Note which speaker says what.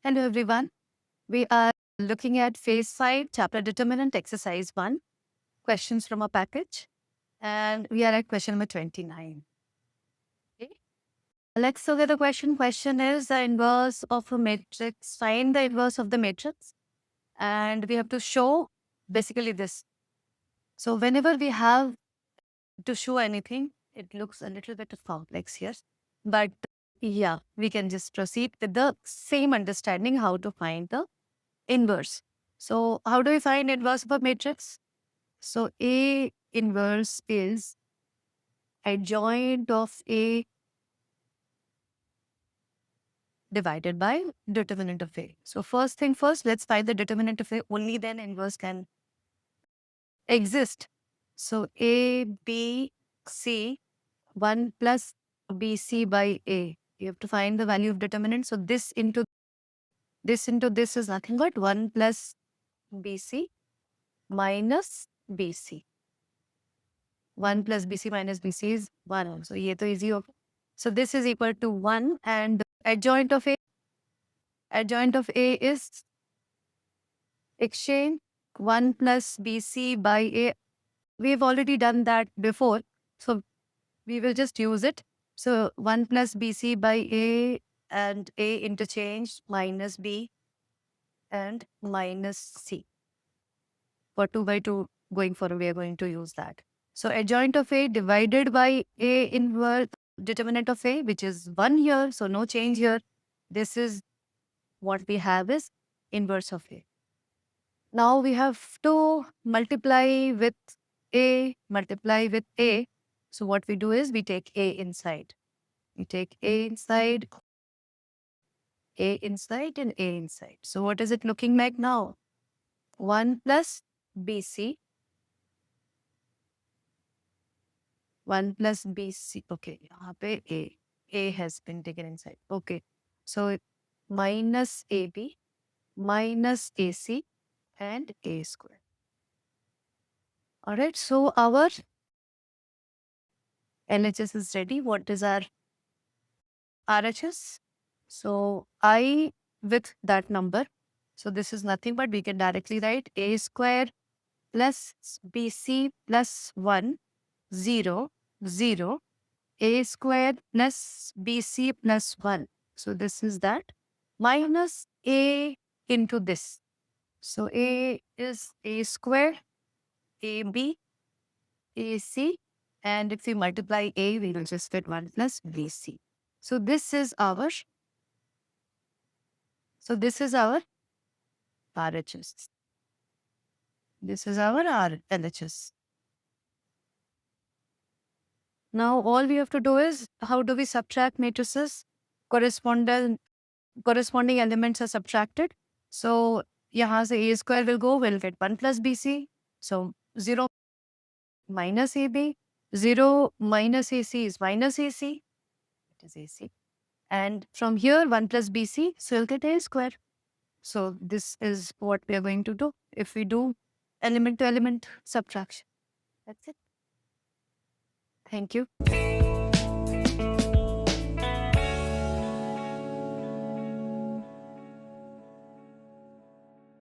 Speaker 1: Hello everyone. We are looking at phase 5, chapter determinant exercise 1, questions from a package. And we are at question number 29. Okay. Let's look at the question. Question is the inverse of a matrix. Find the inverse of the matrix. And we have to show basically this. So whenever we have to show anything, it looks a little bit complex here. But yeah, we can just proceed with the same understanding how to find the inverse. So how do we find inverse of a matrix? So A inverse is adjoint of A divided by determinant of A. So first thing first, let's find the determinant of A. Only then inverse can exist. So A, B, C, 1 plus BC by A. You have to find the value of determinant. So this into this is nothing but 1 plus BC minus BC. 1 plus BC minus BC is 1. So ये तो easy होगा. So this is equal to 1 and adjoint of A is exchange 1 plus BC by A. We've already done that before. So we will just use it. So 1 plus BC by A and A interchange minus B and minus C. For 2 by 2 going forward, we are going to use that. So adjoint of A divided by A inverse determinant of A, which is 1 here. So no change here. This is what we have is inverse of A. Now we have to multiply with A. So what we do is we take A inside. We take A inside, and A inside. So what is it looking like now? 1 plus BC. 1 plus BC. Okay, यहाँ पे A. A has been taken inside. Okay. So minus AB minus AC and A square. Alright, so our LHS is ready. What is our RHS? So I with that number. So this is nothing but we can directly write A square plus BC plus 1, 0, 0. A square plus BC plus 1. So this is that minus A into this. So A is A square, AB, AC, and if we multiply A, we will just get 1 plus BC. So this is our RHS. This is our LHS. Now all we have to do is, how do we subtract matrices? Corresponding elements are subtracted. So यहाँ से A square will go, we'll get 1 plus BC. So 0 minus AB. 0 minus AC is minus AC. It is AC. And from here 1 plus BC, so we'll get A square. So this is what we are going to do if we do element to element subtraction. That's it. Thank you.